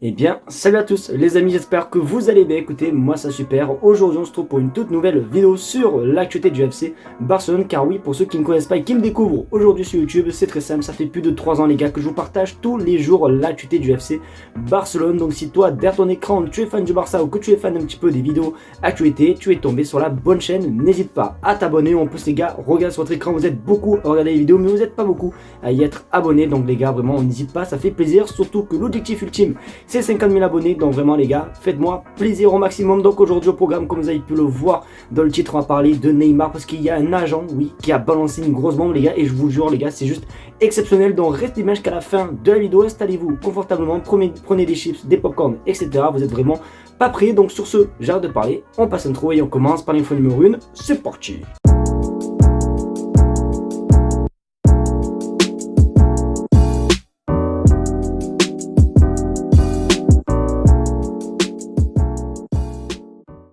Eh bien, salut à tous les amis, j'espère que vous allez bien. Écoutez, moi ça super. Aujourd'hui on se retrouve pour une toute nouvelle vidéo sur l'actualité du FC Barcelone. Car oui, pour ceux qui ne connaissent pas et qui me découvrent aujourd'hui sur YouTube, c'est très simple, ça fait plus de 3 ans les gars que je vous partage tous les jours l'actualité du FC Barcelone. Donc si toi, derrière ton écran, tu es fan du Barça ou que tu es fan un petit peu des vidéos actualité, tu es tombé sur la bonne chaîne, n'hésite pas à t'abonner. En plus les gars, regardez sur votre écran, vous êtes beaucoup à regarder les vidéos, mais vous n'êtes pas beaucoup à y être abonnés. Donc les gars, vraiment, n'hésite pas, ça fait plaisir, surtout que l'objectif ultime, c'est 50 000 abonnés, donc vraiment les gars, faites-moi plaisir au maximum. Donc aujourd'hui au programme, comme vous avez pu le voir dans le titre, on va parler de Neymar, parce qu'il y a un agent, oui, qui a balancé une grosse bombe les gars, et je vous jure les gars, c'est juste exceptionnel. Donc restez bien jusqu'à la fin de la vidéo, installez-vous confortablement, prenez des chips, des popcorn, etc. Vous êtes vraiment pas prêts. Donc sur ce, j'arrête de parler, on passe à l'intro et on commence par l'info numéro 1, c'est parti.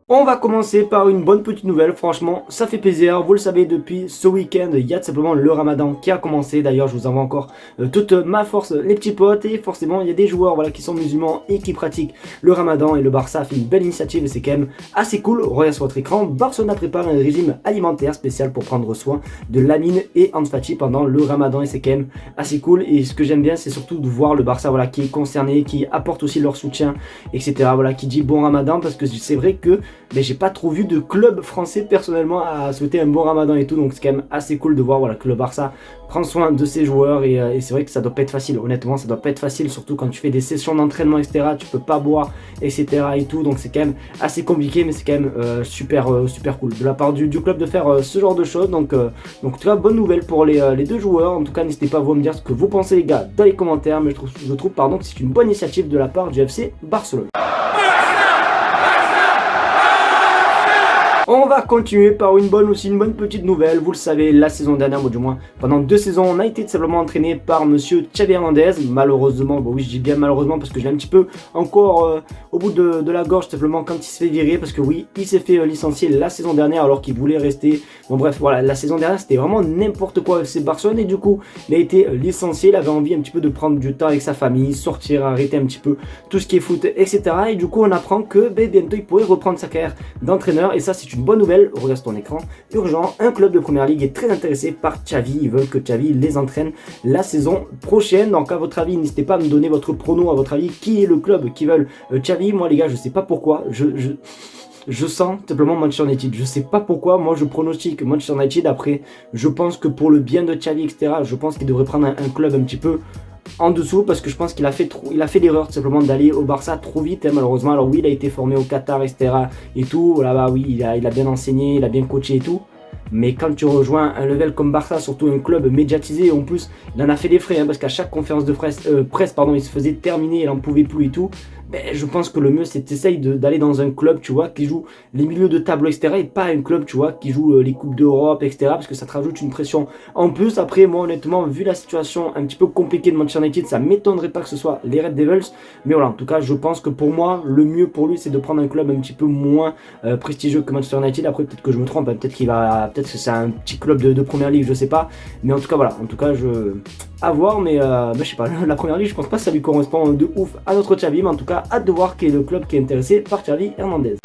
On va commencer par une bonne petite nouvelle, franchement ça fait plaisir, vous le savez depuis ce week-end il y a tout simplement le Ramadan qui a commencé. D'ailleurs je vous envoie encore toute ma force les petits potes, et forcément il y a des joueurs voilà, qui sont musulmans et qui pratiquent le Ramadan, et le Barça a fait une belle initiative et c'est quand même assez cool. Regardez sur votre écran, Barcelone prépare un régime alimentaire spécial pour prendre soin de Lamine et Ansu Fati pendant le Ramadan, et c'est quand même assez cool. Et ce que j'aime bien c'est surtout de voir le Barça voilà, qui est concerné, qui apporte aussi leur soutien, etc. Voilà, qui dit bon Ramadan, parce que c'est vrai que mais j'ai pas trop vu de club français personnellement à souhaiter un bon Ramadan et tout, donc c'est quand même assez cool de voir voilà, que le Barça prend soin de ses joueurs, et c'est vrai que ça doit pas être facile, honnêtement ça doit pas être facile, surtout quand tu fais des sessions d'entraînement etc, tu peux pas boire etc et tout, donc c'est quand même assez compliqué, mais c'est quand même super cool de la part du club de faire ce genre de choses. Donc en tout cas bonne nouvelle pour les deux joueurs. En tout cas n'hésitez pas à vous me dire ce que vous pensez les gars dans les commentaires, mais je trouve pardon que c'est une bonne initiative de la part du FC Barcelone. On va continuer par une bonne petite nouvelle. Vous le savez, la saison dernière, ou du moins pendant 2 saisons, on a été tout simplement entraîné par monsieur Xavi Hernandez. Malheureusement, bon oui je dis bien malheureusement parce que je l'ai un petit peu encore au bout de la gorge simplement quand il se fait virer, parce que oui, il s'est fait licencier la saison dernière alors qu'il voulait rester. Bon bref, voilà, la saison dernière c'était vraiment n'importe quoi avec FC Barcelone, et du coup il a été licencié. Il avait envie un petit peu de prendre du temps avec sa famille, sortir, arrêter un petit peu tout ce qui est foot, etc. Et du coup on apprend que bientôt il pourrait reprendre sa carrière d'entraîneur, et ça c'est une bonne nouvelle. Regarde ton écran, urgent, un club de première ligue est très intéressé par Xavi, ils veulent que Xavi les entraîne la saison prochaine. Donc à votre avis, n'hésitez pas à me donner votre prono, à votre avis, qui est le club qui veulent Xavi. Moi les gars, je sais pas pourquoi, je sens simplement Manchester United, je sais pas pourquoi, moi je pronostique Manchester United. Après, je pense que pour le bien de Xavi, etc., je pense qu'il devrait prendre un club un petit peu en dessous, parce que je pense qu'il a fait l'erreur tout simplement d'aller au Barça trop vite, hein, malheureusement. Alors oui, il a été formé au Qatar, etc. et tout, là-bas oui, il a bien enseigné, il a bien coaché et tout. Mais quand tu rejoins un level comme Barça, surtout un club médiatisé, en plus il en a fait des frais, hein, parce qu'à chaque conférence de presse, pardon, il se faisait terminer, il en pouvait plus et tout. Ben, je pense que le mieux c'est d'essayer d'aller dans un club, tu vois, qui joue les milieux de tableau, etc. et pas un club, tu vois, qui joue les coupes d'Europe, etc. parce que ça te rajoute une pression en plus. Après, moi honnêtement, vu la situation un petit peu compliquée de Manchester United, ça m'étonnerait pas que ce soit les Red Devils. Mais voilà, en tout cas, je pense que pour moi, le mieux pour lui, c'est de prendre un club un petit peu moins prestigieux que Manchester United. Après, peut-être que je me trompe, hein, peut-être que c'est un petit club de première ligue, je sais pas. Mais en tout cas, voilà, en tout cas, à voir, mais je sais pas, la première ligue, je pense pas que ça lui correspond de ouf à notre Xavi, mais en tout cas, hâte de voir quel est le club qui est intéressé par Xavi Hernandez.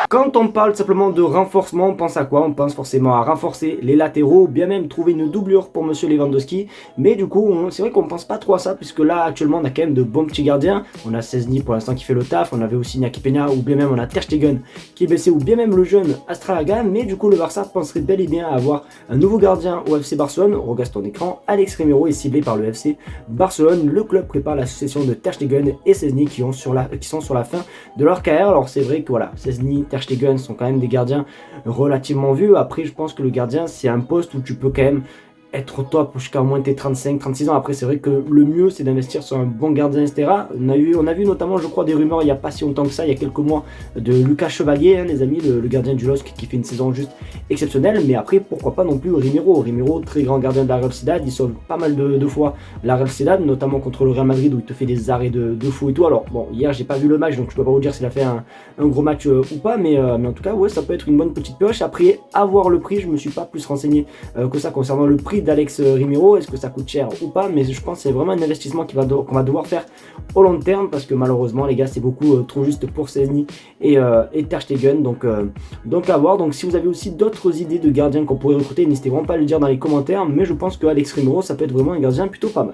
Quand on parle simplement de renforcement, on pense à quoi? On pense forcément à renforcer les latéraux, bien même trouver une doublure pour monsieur Lewandowski. Mais du coup, c'est vrai qu'on pense pas trop à ça, puisque là, actuellement, on a quand même de bons petits gardiens. On a Szczęsny pour l'instant qui fait le taf, on avait aussi Iñaki Peña, ou bien même on a Ter Stegen qui est blessé, ou bien même le jeune Astrahaga. Mais du coup, le Barça penserait bel et bien à avoir un nouveau gardien au FC Barcelone. Regarde ton écran, Alex Remiro est ciblé par le FC Barcelone. Le club prépare la succession de Ter Stegen et Szczęsny qui sont sur la fin de leur carrière. Alors c'est vrai que voilà, Szczęsny, Ter Stegen sont quand même des gardiens relativement vieux. Après, je pense que le gardien, c'est un poste où tu peux quand même être top jusqu'à moins tes 35-36 ans. Après, c'est vrai que le mieux, c'est d'investir sur un bon gardien, etc. On a vu notamment, je crois, des rumeurs il n'y a pas si longtemps que ça, il y a quelques mois, de Lucas Chevalier, hein, les amis, le gardien du LOSC, qui fait une saison juste exceptionnelle. Mais après, pourquoi pas non plus Remiro, très grand gardien de la Real Sociedad, il sauve pas mal de fois la Real Sociedad, notamment contre le Real Madrid, où il te fait des arrêts de fou et tout. Alors, bon, hier, j'ai pas vu le match, donc je peux pas vous dire s'il a fait un gros match ou pas, mais en tout cas, ouais, ça peut être une bonne petite pioche. Après, avoir le prix, je me suis pas plus renseigné que ça concernant le prix d'Alex Remiro, est-ce que ça coûte cher ou pas, mais je pense que c'est vraiment un investissement qu'on va devoir faire au long terme, parce que malheureusement les gars c'est beaucoup trop juste pour Szczęsny et Ter Stegen, donc à voir. Donc si vous avez aussi d'autres idées de gardiens qu'on pourrait recruter, n'hésitez vraiment pas à le dire dans les commentaires, mais je pense que Alex Remiro ça peut être vraiment un gardien plutôt pas mal.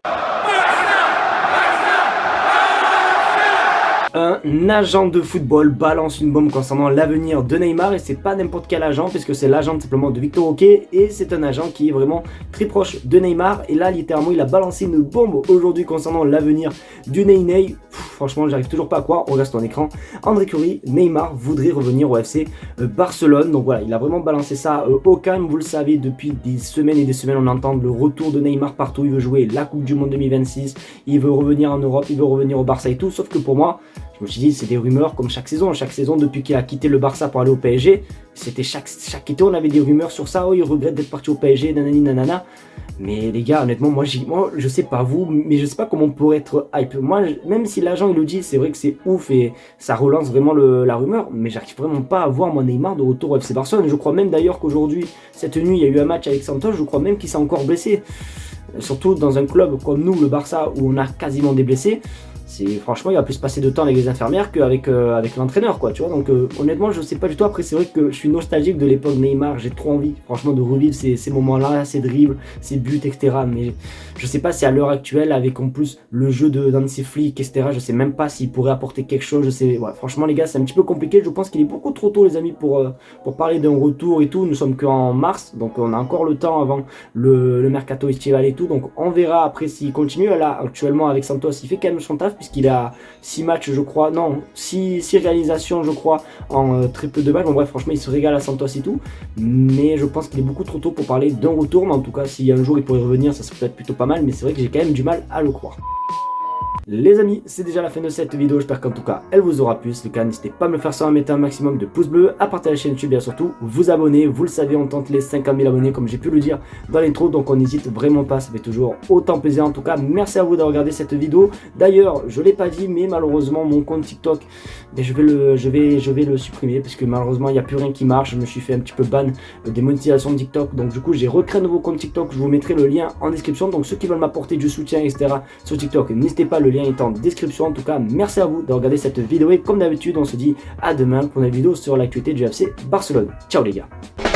Un agent de football balance une bombe concernant l'avenir de Neymar, et c'est pas n'importe quel agent puisque c'est l'agent simplement de Victor Roque, et c'est un agent qui est vraiment très proche de Neymar, et là littéralement il a balancé une bombe aujourd'hui concernant l'avenir du Ney. Franchement j'arrive toujours pas à croire, on regarde ton écran. André Curie, Neymar voudrait revenir au FC Barcelone, donc voilà, il a vraiment balancé ça au calme. Vous le savez, depuis des semaines et des semaines on entend le retour de Neymar partout, il veut jouer la Coupe du Monde 2026, il veut revenir en Europe, il veut revenir au Barça et tout, sauf que pour moi, je me suis dit, c'est des rumeurs comme chaque saison depuis qu'il a quitté le Barça pour aller au PSG, c'était chaque été on avait des rumeurs sur ça, oh il regrette d'être parti au PSG, nanani nanana. Mais les gars, honnêtement, moi je sais pas vous, mais je sais pas comment on pourrait être hype. Moi, même si l'agent il le dit, c'est vrai que c'est ouf et ça relance vraiment la rumeur, mais j'arrive vraiment pas à voir mon Neymar de retour au FC Barcelone. Je crois même d'ailleurs qu'aujourd'hui, cette nuit, il y a eu un match avec Santos, je crois même qu'il s'est encore blessé. Surtout dans un club comme nous, le Barça, où on a quasiment des blessés. Franchement il va plus passer de temps avec les infirmières qu'avec l'entraîneur, quoi, tu vois. Donc honnêtement je sais pas du tout. Après c'est vrai que je suis nostalgique de l'époque Neymar, j'ai trop envie franchement de revivre ces moments là, ces dribbles, ces buts, etc. Mais je sais pas si à l'heure actuelle, avec en plus le jeu d'un de ses flics, etc., je sais même pas s'il pourrait apporter quelque chose. Je sais, ouais, franchement les gars c'est un petit peu compliqué. Je pense qu'il est beaucoup trop tôt les amis pour parler d'un retour et tout. Nous sommes qu'en mars, donc on a encore le temps avant le mercato estival et tout, donc on verra après s'il continue. Là actuellement avec Santos il fait quand même son taf, puisqu'il a 6 matchs je crois, non 6 réalisations je crois en très peu de matchs. Bon bref, franchement il se régale à Santos et tout, mais je pense qu'il est beaucoup trop tôt pour parler d'un retour. Mais en tout cas si un jour il pourrait revenir, ça serait peut-être plutôt pas mal, mais c'est vrai que j'ai quand même du mal à le croire. Les amis, c'est déjà la fin de cette vidéo, j'espère qu'en tout cas elle vous aura plu. Si le cas, n'hésitez pas à me le faire savoir, mettez un maximum de pouces bleus, à partager la chaîne YouTube et surtout vous abonner. Vous le savez, on tente les 50 000 abonnés comme j'ai pu le dire dans l'intro, donc on n'hésite vraiment pas, ça fait toujours autant plaisir. En tout cas merci à vous d'avoir regardé cette vidéo. D'ailleurs je l'ai pas dit, mais malheureusement mon compte TikTok, je vais le supprimer parce que malheureusement il n'y a plus rien qui marche. Je me suis fait un petit peu ban des monétisations de TikTok, donc du coup j'ai recréé un nouveau compte TikTok. Je vous mettrai le lien en description, donc ceux qui veulent m'apporter du soutien etc sur TikTok, n'hésitez pas, le lien est en description. En tout cas merci à vous d'avoir regardé cette vidéo, et comme d'habitude on se dit à demain pour une vidéo sur l'actualité du FC Barcelone. Ciao les gars.